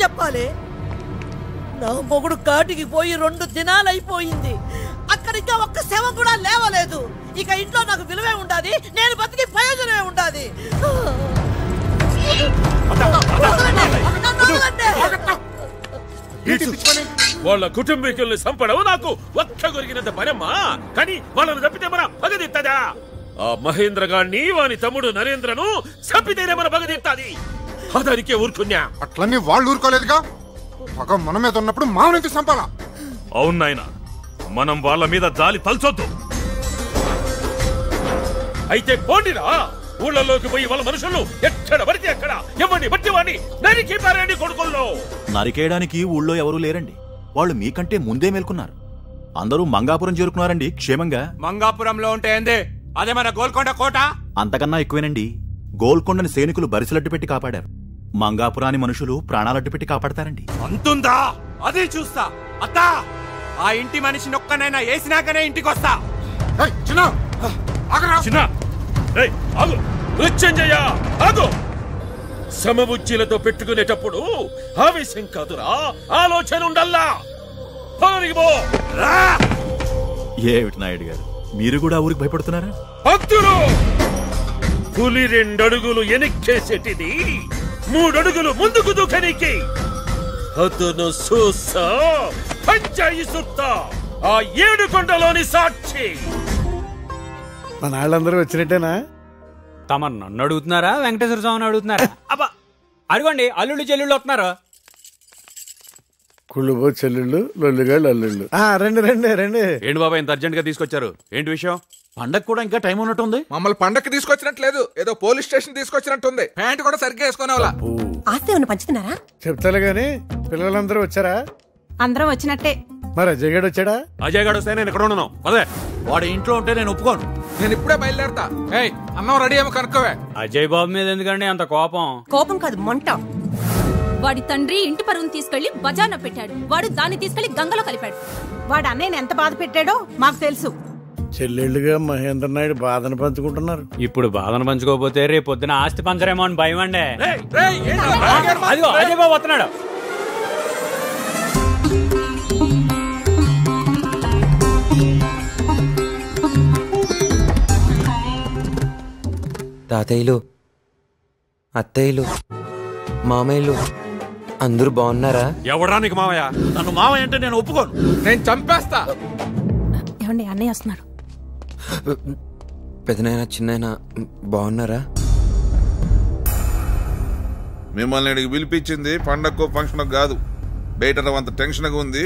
చెప్పాలి? నా మొగుడు కాటికి పోయి 2 దినాలైపోయింది. అక్కడ ఇంకా ఒక్క శవం కూడా లేవలేదు. ఇక ఇంట్లో నాకు విలువే ఉండాది, నేను బతికి ప్రయోజనమే ఉండాది. వాళ్ళ కుటుంబీకుల్ని చంపడం నాకు ఒక్క కొరిగినంత పనమ్మా. కానీ వాళ్ళను తప్పితే మన పగదిత్తదా? ఆ మహేంద్ర గారిని వాని తమ్ముడు నరేంద్రను చంపితేనే మన పగదిత్తది. అదానికే ఊరుకున్నా. అట్లన్నీ వాళ్ళు ఊరుకోలేదుగా. పగ మన మీద ఉన్నప్పుడు మామూలు చంపాలా? అవును నాయన, మనం వాళ్ళ మీద జాలి తలచొద్దు. అయితే పోండిరా, ఊళ్ళలోకి పోయి వాళ్ళ మనుషులు ఎక్కడ పడితే అక్కడ ఎవరిని బట్టి వాడిని నరికి పారండి కొడుకుల్లో. నరికేయడానికి ఊళ్ళో ఎవరూ లేరండి. వాళ్ళు మీకంటే ముందే మేల్కొన్నారు. అందరూ మంగాపురం చేరుకున్నారండి క్షేమంగా. మంగాపురంలో ఉంటే ఏంది? అదే మన గోల్కొండ కోట. అంతకన్నా ఎక్కువేనండి. గోల్కొండని సైనికులు బరిసలట్టు పెట్టి కాపాడారు. మంగాపురాని మనుషులు ప్రాణాలట్టు పెట్టి కాపాడతారండి. అంతుందా? అదే చూస్తా. అత్తా, ఆ ఇంటి మనిషి నొక్కనైనా వేసినాకనే ఇంటికొస్తా. సమబుజ్జిలతో పెట్టుకునేటప్పుడు ఆవేశం కాదురా, ఆలోచన ఉండల్లా. ఏమిటి నాయుడు గారు, మీరు కూడా ఊరికి భయపడుతున్నారా? భక్తులు, పులి 2 అడుగులు వెనక్కేసేటిది 3 అడుగులు ముందుకు దూకనికి. అతను చూసా పంచాయి సుత్తా, ఆ 7 కొండలోని సాక్షి. మన వాళ్ళందరూ వచ్చినట్టేనా? తమ నన్ను అడుగుతున్నారా, వెంకటేశ్వర స్వామిని అడుగుతున్నారా? అబ్బా, అడుగండి. అల్లుళ్ళు చెల్లుళ్ళు వస్తున్నారు. కుళ్ళుబో చెల్లుళ్ళు, లొల్లిగాళ్ళు అల్లుళ్ళు. రండి రండి రండి. ఏంటి బాబా ఇంత అర్జెంట్ గా తీసుకొచ్చారు? ఏంటి విషయం? పండగ కూడా ఇంకా టైం ఉన్నట్టుంది. మమ్మల్ని పండగకి తీసుకొచ్చినట్లేదు, ఏదో పోలీస్ స్టేషన్ తీసుకొచ్చినట్టుంది. ప్యాంట్ కూడా సరిగ్గా వేసుకోనేవాళ్ళ. ఆస్తి ఏమన్నా పంచుతున్నారా? చెప్తాలే గాని పిల్లలందరూ వచ్చారా? అందరం వచ్చినట్టే. మరి అజయ్ గడు వచ్చాడా? అజయ్ గడు వస్తే నేను ఎక్కడ ఉన్నాను? అదే వాడు ఇంట్లో ఉంటే నేను ఒప్పుకోను. నేను ఇప్పుడే బయలుదేరతా. అన్నం రెడీ ఏమో కనుక్కోవే. అజయ్ బాబు మీద ఎందుకండి అంత కోపం? కోపం కాదు, మంట. వాడి తండ్రి ఇంటి పరువును తీసుకెళ్లి బజార్లో పెట్టాడు. వాడు దాన్ని తీసుకెళ్లి గంగలో కలిపాడు. వాడు అన్నయ్యని ఎంత బాధ పెట్టాడో మాకు తెలుసు. చెల్లెళ్ళుగా మహేంద్ర నాయుడు బాధను పంచుకుంటున్నారు. ఇప్పుడు బాధను పంచుకోకపోతే రేపు పొద్దున ఆస్తి పంచరేమో అని భయం అండి. అదిగో అజయ్ బాబు వస్తున్నాడు. తాతయ్యలు, అత్తయ్యలు, మామయ్యలు అందరూ బాగున్నారా? ఎవడా నీకు మామయ్య? నన్ను మామయ్య అంటే నేను ఒప్పుకోను. నేను చంపేస్తా. ఏమండి, అన్నయ్య వస్తున్నారు. పెదనాయన, చిన్నాయన బాగున్నారా? మిమ్మల్ని ఇక్కడికి పిలిపించింది పండగకో ఫంక్షన్ కాదు. బయట అంత టెన్షన్ గా ఉంది.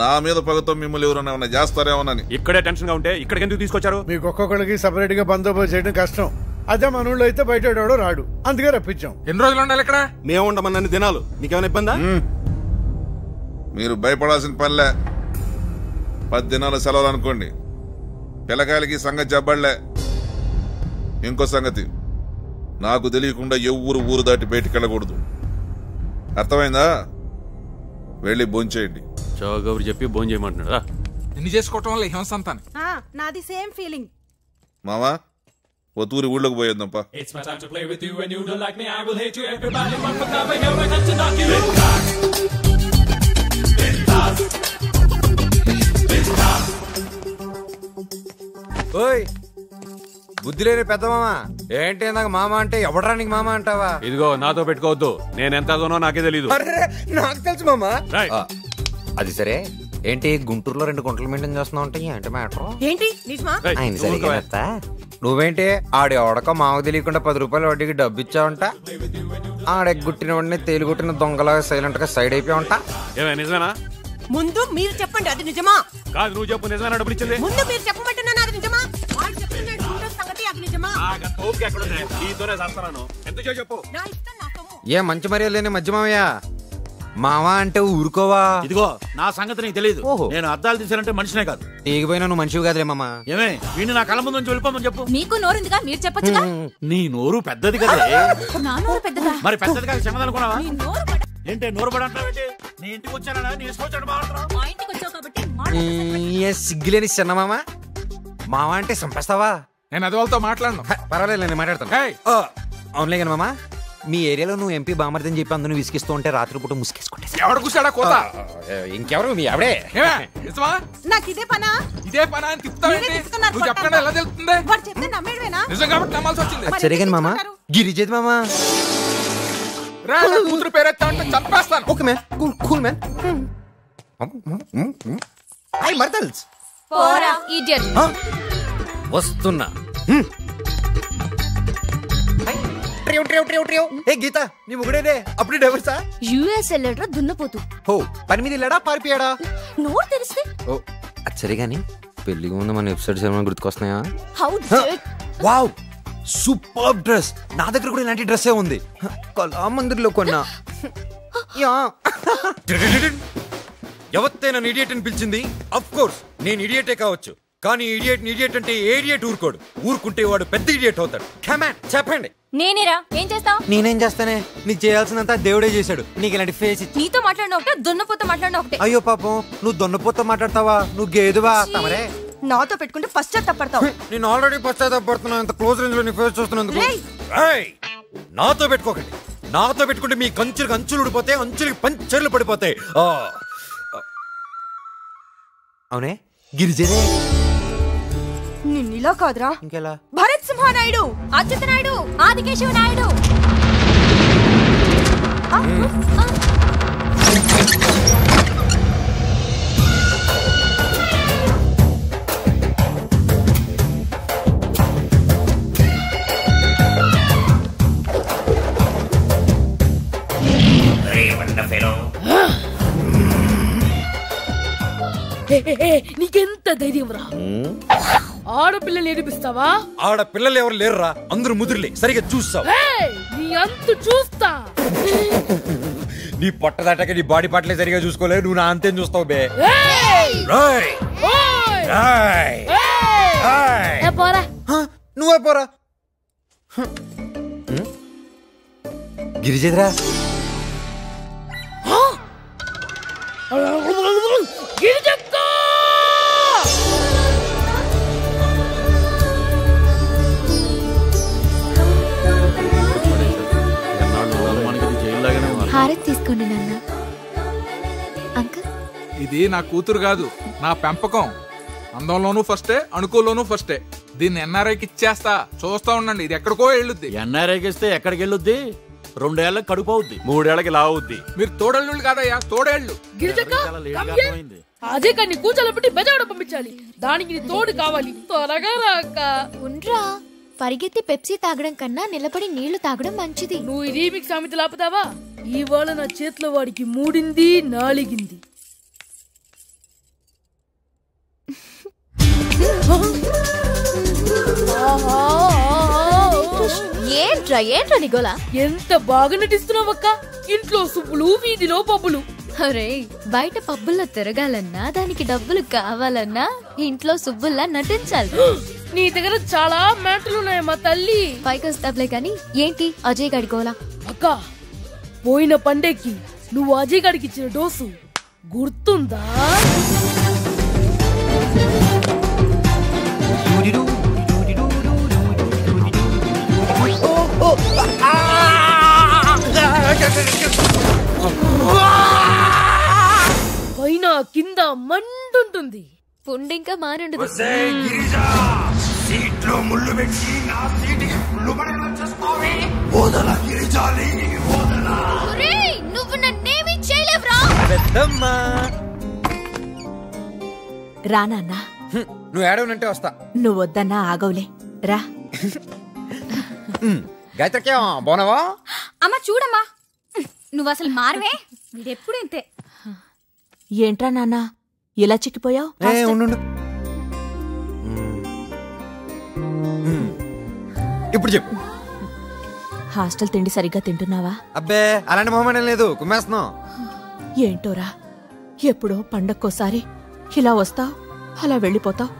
నా మీద పగతో మిమ్మల్ని ఎవరైనా చేస్తారేమోనని. ఇక్కడే టెన్షన్ గా ఉంటే ఇక్కడికి ఎందుకు తీసుకొచ్చారు? మీకు ఒక్కొక్కరికి సపరేట్ గా బందోబస్తు చేయడం కష్టం. అదే మన ఊళ్ళో అయితే బయట రాడు, అందుకే రప్పించాం. ఎన్ని రోజులు ఉండాలి ఇక్కడ? మేము ఉండమన్న దినాలు. నీకేమైనా ఇబ్బందా? మీరు భయపడాల్సిన పనిలే. 10 దినాల సెలవులు అనుకోండి. పిల్లకాయలకి సంగతి చెప్పబడలే. ఇంకో సంగతి, నాకు తెలియకుండా ఎవ్వరు ఊరు దాటి బయటికి వెళ్ళకూడదు. అర్థమైందా? వెళ్ళి భోంచేయండి. చౌగౌరు చెప్పి భోజనం చేయమంటున్నాడా? నిన్ను చేసుకోవటం వల్ల హింసంతాను. నాది సేమ్ ఫీలింగ్. మామా, ఒత్తూరి ఊళ్ళోకి పోయేద్దాంపా. ఓయ్, బుద్ధి లేని పెద్ద మామ ఏంటి నాకు మామ అంటే? ఎవడరా నీకు మామ అంటావా? ఇదిగో నాతో పెట్టుకోవద్దు. నేను ఎంత దూనో నాకే తెలీదు. నాకు తెలుసు మామ. అది సరే, ఏంటి గుంటూరులో 2 గుంటలు మెయింటైన్ చేస్తున్నావు అంటే ఏంటి మ్యాటర్? ఏంటి నిజమా? ఆయన సరిగ్గా నువ్వేంటి ఆడి ఎవడకో మామకు తెలియకుండా 10 రూపాయలు వడ్డీకి డబ్బు ఇచ్చావంట. ఆడెగ్గుట్టిన వాడిని తేలిగుట్టిన దొంగలాగా సైలెంట్ గా సైడ్ అయిపోయావంట. ఏమే నిజమేనా? ముందు మీరు చెప్పండి, అది నిజమా? కాదు, నువ్వు చెప్పు. నిజమేనా డబ్బులు ఇచ్చింది? ముందు మీరు చెప్పమంటున్నాను, అది నిజమా? వాడు చెప్తున్నాడు సంగతి, అది నిజమా? చెప్పు. ఏ మంచి మర్యాద లేని మధ్య మామయ్య. మామ అంటే ఊరుకోవా? ఇదిగో నా సంగతి నీకు తెలియదు. నేను అద్దాలు తీసానంటే మనిషినే కాదు. తీగిపోయినా నువ్వు మనిషివి కాదులే మామ. ఏమే వీడిని నా కళ్ళ ముందు నుంచి వెళ్ళిపోమని చెప్పు. మీకు నోరుందిగా, మీరు చెప్పొచ్చుగా. నీ నోరు పెద్దది కదా. నా నోరు పెద్దదా? మరి పెద్దది కాదు, చిన్నదనుకున్నావా? ఏంటి నోరు పడి అంటావేంటి? నీ ఇంటికి వచ్చానా? నీ ఇష్టం మా ఇంటికి వచ్చావు కాబట్టి సిగ్గులేని చిన్న మామ. మామ అంటే చంపేస్తావా? నేను అది వాళ్ళతో మాట్లాడను. పర్వాలేదు, నేను మాట్లాడతాను. అవునులే కానీ మామ, మీ ఏరియాలో నువ్వు ఎంపీ బామర్దని చెప్పి అందరూ విసిగిస్తూ ఉంటే రాత్రిపూట ముసుకేసుకుంటే ఎవడు కూర్చాడా కోత? ఇంకెవరు మీ ఆవిడే. నాకు ఇదే పనా? ఇదే పనా అని తిప్పుతావేంటి? నువ్వు చెప్పకుండా ఎలా తెలుస్తుంది? వాడు చెప్తే నమ్మేడువేనా? నిజం కాబట్టి నమ్మాల్సి వచ్చింది. సరే కానీ మామ గిరిజేది మామ. రా నా కూతురు పేరెత్తామంటే చంపేస్తాను. Okay man, cool cool man. ఐ మర్దల్స్ పోరా ఇడియట్. వస్తున్నా. ఏ గీత నీ ముగుడేదే అప్పుడే డైవర్సా? యుఎస్ వెళ్ళాడు దున్నపోతు. హో పని మీద వెళ్ళాడా పారిపోయాడా? నోరు తెరిస్తే. ఓ అది సరే కానీ పెళ్లికి ముందు మన ఎపిసోడ్స్ ఏమైనా గుర్తుకొస్తున్నాయా? How did. Wow super dress. నా దగ్గర కూడా ఇలాంటి డ్రెస్సే ఉంది, కళామందిర్లో కొన్నా. ఎవరితే నన్ను ఇడియట్ అని పిలిచింది? అఫ్ కోర్స్ నేను ఇడియటే కావచ్చు, కానీ ఇడియట్ అంటే ఏడియట్ ఊరుకోడు. ఊరుకుంటే వాడు పెద్ద ఇడియట్ అవుతాడు. కమాన్ చెప్పండి. నేనేరా ఏం చేస్తావు? నేనేం చేస్తానే, నీకు చేయాల్సినంత దేవుడే చేశాడు. నీకు ఇలాంటి ఫేస్ ఇచ్చి. నీతో మాట్లాడిన ఒకటే, దున్నపోతో మాట్లాడిన ఒకటే. అయ్యో పాపం, నువ్వు దొన్నపోతో మాట్లాడతావా? నువ్వు గేదువా? తమరే నాతో పెట్టుకుంటే పశ్చాత్తాపడతావు. నేను ఆల్రెడీ పశ్చాత్తాపడుతున్నాను. ఇంత క్లోజ్ రేంజ్ లో నీ ఫేస్ చూస్తున్నందుకు. నాతో పెట్టుకోకండి. నాతో పెట్టుకుంటే మీ కంచులకు అంచులు ఊడిపోతాయి, అంచులకి పంచర్లు పడిపోతాయి. అవునే గిరిజనే. నిన్నిలా కాదురా, ఇంకెలా? భరత్ సింహానాయుడు, అచ్యుత నాయుడు, ఆదికేశవ నాయుడు. నీకెంత ధైర్యం రా? ఆడపిల్లలు ఏడిపిస్తావా? ఆడపిల్లలు ఎవరు లేరురా, అందరూ ముదిరిలే. సరిగా చూస్తావు? నీ అంతు చూస్తా. నీ పొట్ట దాటాక నీ బాడీ పార్ట్లే సరిగా చూసుకోలేదు, నువ్వు నా అంతేం చూస్తావు బే. నువ్వే పోరా. గిరిజేద్రా హారతి తీసుకోండి నాన్న. అంకుల్ ఇది నా కూతురు కాదు, నా పెంపకం. అందంలోనూ ఫస్టే, అణుకులోనూ ఫస్టే. దీన్ని ఎన్ఆర్ఐకి ఇచ్చేస్తా, చూస్తా ఉండండి. ఇది ఎక్కడికో వెళ్ళుద్ది. ఎన్ఆర్ఐకి ఇస్తే ఎక్కడికి వెళ్ళొద్ది? 2 ఏళ్ళకి కడుపు అవుద్ది, 3 ఏళ్ళకి లావుద్ది. మీరు తోడళ్ళు కాదయ్యా, తోడేళ్ళు. అదే కానీ కూర్చోలో పెట్టి బెజవాడ పంపించాలి. దానికి తోడు కావాలి. త్వరగా రాక ఉండ్రా. పరిగెత్తి పెప్సీ తాగడం కన్నా నిలబడి నీళ్లు తాగడం మంచిది. నువ్వు ఈ రీమిక్స్ సామెత లాపుతావా? ఇవాళ నా చేతిలో వాడికి 3 4 ఏంట్రా నిగోలా? ఎంత బాగా నటిస్తున్నావక్క. ఇంట్లో సుబ్బులు, వీధిలో పబ్బులు. అరే బయట పబ్బుల్లో తిరగాలన్నా, దానికి డబ్బులు కావాలన్నా ఇంట్లో సుబ్బుల్లా నటించాలి. నీ దగ్గర చాలా మ్యాటర్లు ఉన్నాయి మా తల్లి. పైకి వస్తాబ్లే కానీ ఏంటి అజయ్ గాడి గోలా? అక్క పోయిన పండేకి నువ్వు అజయ్ గాడికి ఇచ్చిన డోసు గుర్తుందా? పైన కింద మంటుంటుంది. పుండింకా మారుండదు. నువ్వు నన్నేమీ చేయలేవురా. రా నాన్న. నువ్వు ఏడవనంటే వస్తా. నువ్వు వద్దన్నా ఆగవులే, రా. గాయత్రకే బాగున్నావా? అమ్మా చూడమ్మా, నువ్వు అసలు మారవే. వీడెప్పుడు ఇంతే. ఏంట్రా నాన్న ఇలా చిక్కిపోయావు? ఇప్పుడు చెప్పు. హాస్టల్ తిండి సరిగ్గా తింటున్నావా? అబ్బే అలాంటి మొహమాటం లేదు, కుమ్మేస్తున్నావు. ఏంటోరా, ఎప్పుడో పండక్కోసారి ఇలా వస్తావు, అలా వెళ్ళిపోతావు.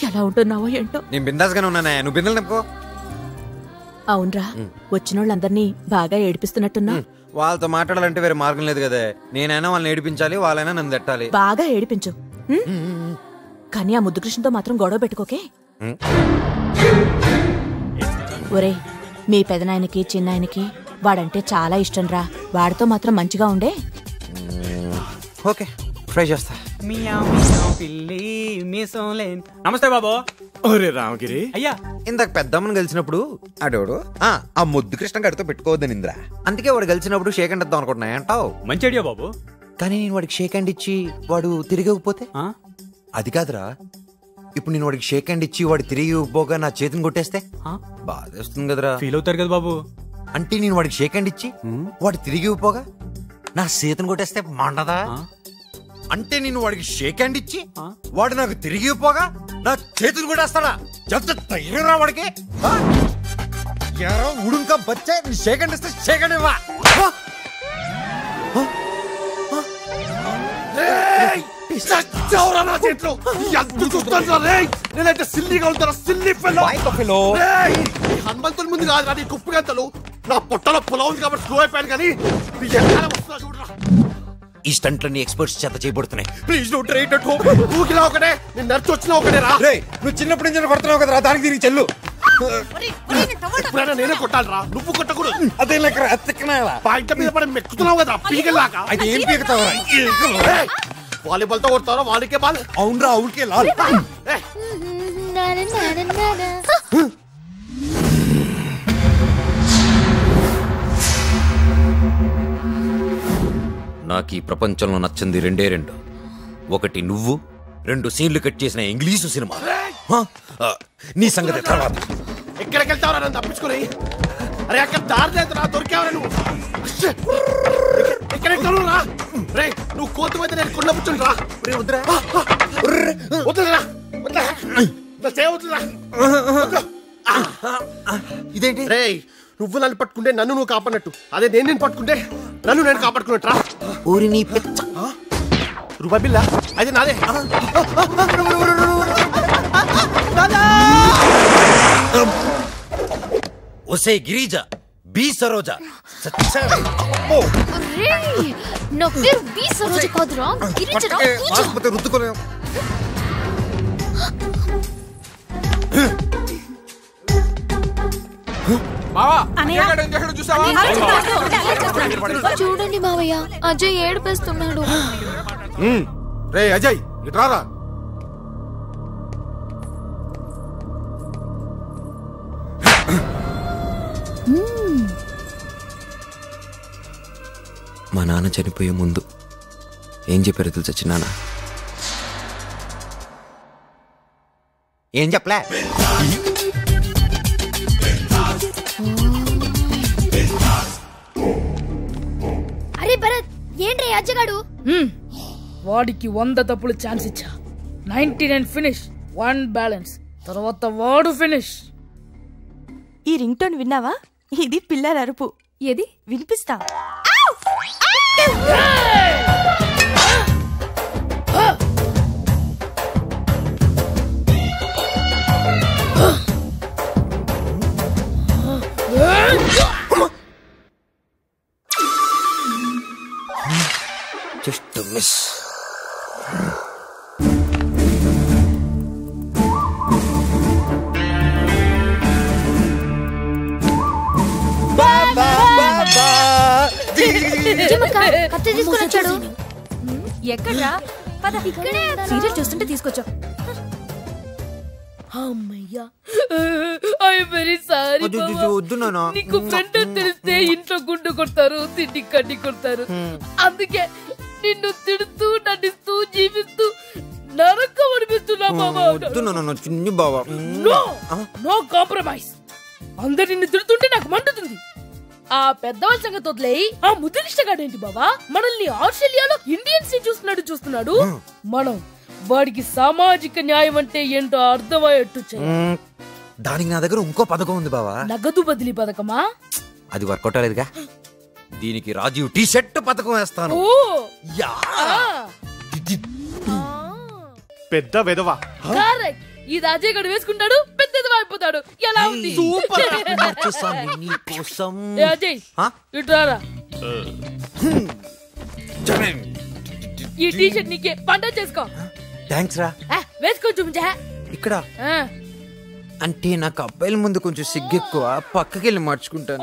ఎలా ఉంటున్నావో ఏంటో. నేను బిందాస్గానే ఉన్నానే, నువ్వు బిందెలు నింపుకో. అవునరా, వచ్చినోళ్ళందరినీ బాగా ఏడిపిస్తున్నట్టున్నా. వాళ్ళతో మాట్లాడాలంటే వేరే మార్గం లేదు కదా. నేనైనా వాళ్ళని ఏడిపించాలి, వాళ్ళైనా నన్ను తట్టాలి. బాగా ఏడిపించు, కానీ ఆ ముద్దు కృష్ణతో మాత్రం గొడవ పెట్టుకోకే. ఒరే, మీ పెదనాయనకి చిన్నాయనకి వాడంటే చాలా ఇష్టం రా. వాడితో మాత్రం మంచిగా ఉండే. ఓకే, ట్రై చేస్తా. నమస్తే బాబు. ఒరే రామగిరి, అయ్యా ఇందాక పెద్దమ్మని కలిసినప్పుడు ఆడోడు ఆ ముద్దు కృష్ణ గడితో పెట్టుకోవద్దని ఇంద్రా. అందుకే వాడు కలిసినప్పుడు షేక్ హ్యాండ్ ఇద్దాం అనుకుంటున్నా అంటావు. మంచి ఐడియా బాబు. కానీ నేను వాడికి షేక్ హ్యాండ్ ఇచ్చి వాడు తిరిగిపోతే అది కాదురా. ఇప్పుడు నేను వాడికి షేక్ హ్యాండ్ ఇచ్చి వాడు తిరిగి పోగా నా చేతిని కొట్టేస్తే బాధేస్తుంది కదరా. ఫీల్ అవుతారు కదా బాబు. అంటే నేను వాడికి షేక్ హ్యాండ్ ఇచ్చి వాడు తిరిగి పోగా నా చేతిని కొట్టేస్తే మండదా? అంటే నేను వాడికి షేక్ హ్యాండ్ ఇచ్చి వాడు నాకు తిరిగి పోగా నా చేతులు కొట్టేస్తాడా? ఎంత ధైర్యం రా వాడికి? ఉడుంకా బచ్చే షేక్ హ్యాండ్ ఇస్తే షేక్ హ్యాండ్ ఇవ్వా. నేనైతే సిల్లీగా ఉంటారా? Silly fellow. హనుమంతుని ముందు కాదు నీ కుప్పు గంతలు. నా పొట్టలో పొలం ఉంది కాబట్టి స్లో అయిపోయాను. కానీ చూడరా, ఈ స్టంట్లన్నీ ఎక్స్పర్ట్స్ చేత చేయబడుతున్నాయి. Please don't try it. ఊకిలా ఒకటే, నేను నడిచి వచ్చినా ఒకటే రా. నువ్వు చిన్నప్పటి నుంచి కొడుతున్నావు కదరా, దానికి తిరిగి చెల్లు. ఎప్పుడైనా నేనే కొట్టాలరా, నువ్వు కొట్టకూడదు. అదే పాయింట్ మీద పడి మెక్కుతున్నావు కదా పీకెళ్ళాక. అయితే ఏం పీకుతావరా? వాలీబాల్ తో కొడతావరా? వాళ్ళకే బాల్. అవునరా, అవుకే లాల్. నాకు ఈ ప్రపంచంలో నచ్చింది రెండే రెండు. ఒకటి నువ్వు, 2 సీన్లు కట్ చేసిన ఇంగ్లీషు సినిమా. నీ సంగతి తర్వాత. ఎక్కడికి వెళ్తావరా నన్ను తప్పించుకుని? అరే అక్కడ దారి లేదురా, దొరికావరా నువ్వు. ఎక్కడెక్కావు రా? రే నువ్వు కోతి అయితే నేను కొండ పుచ్చుని రా. వద్దురా, ఇదేంటి? రే నువ్వు నన్ను పట్టుకుంటే నన్ను నువ్వు కాపాడినట్టు, అదే నేను పట్టుకుంటే నన్ను నేను కాపాడుకున్నట్టు రా. ఊరి నీ పిచ్చ రూపాయి బిల్ల అయితే నాదే. ఒసే గిరిజ, బి సరోజ. నా పేరు బి సరోజ కాదురా, గిరిజరా. రుద్దుకోలేం. చూడండి మావయ్య, అజయ్ ఏడుపేస్తున్నాడు. రే అజయ్ ఇట్రారా. మా నాన్న చనిపోయే ముందు ఏం చెప్పారో తెలుసా చిన్నాన్న? ఏం చెప్పలే. అరే భరత్, ఏంట్రా అజ్జగాడు? వాడికి 100 తప్పులు ఛాన్స్ ఇచ్చా. 99 ఫినిష్, 1 బ్యాలెన్స్. తర్వాత వాడు ఫినిష్. ఈ రింగ్ టోన్ విన్నావా? ఇది పిల్లల అరుపు. ఏది వినిపిస్తా? Just to miss. ఎక్కడ్రా? సీరియల్ చూస్తుంటే తీసుకొచ్చా. అమ్మయ్యా, ఐ వెరీ సారీ. నీకు ఫ్రెండ్ తెలిస్తే ఇంట్లో గుండు కొడతారు, తిండి కడ్డి కొడతారు. అందుకే నిన్ను తిడుతూ నటిస్తూ జీవిస్తూ నరకం అనిపిస్తున్నా బాబా. No compromise. అందరు నిన్ను తిడుతుంటే నాకు మండుతుంది. ఆ పెద్దవాళ్ళ సంగతి వదిలేయి, ఆ ముద్రిష్టగాడేంటి బాబా మనల్ని ఆస్ట్రేలియాలో ఇండియన్స్ ని చూస్తున్నాడు. మనం వాడికి సామాజిక న్యాయం అంటే ఏంటో అర్థమయ్యేట్టు చేయాలి. దానికి నా దగ్గర ఇంకో పథకం ఉంది బావా. నగదు బదిలీ పథకమా? అది వర్కౌట్ అవ్వలేదుగా. దీనికి రాజీవ్ టీ షర్ట్ పథకం వేస్తాను. పెద్ద వెదవా. కరెక్ట్. ఇది అజయ్ గడు వేసుకుంటాడు, పెద్దది అయిపోతాడు. ఎలా ఉంది? అజయ్ ఇట్రారా. ఈ టీ షర్ట్ నీకే, పంట చేసుకో. థ్యాంక్స్ రా. వేసుకో చూపించా. ఇక్కడ అంటే నాకు అబ్బాయిల ముందు కొంచెం సిగ్గెక్కువ, పక్కకెళ్ళి మార్చుకుంటాను.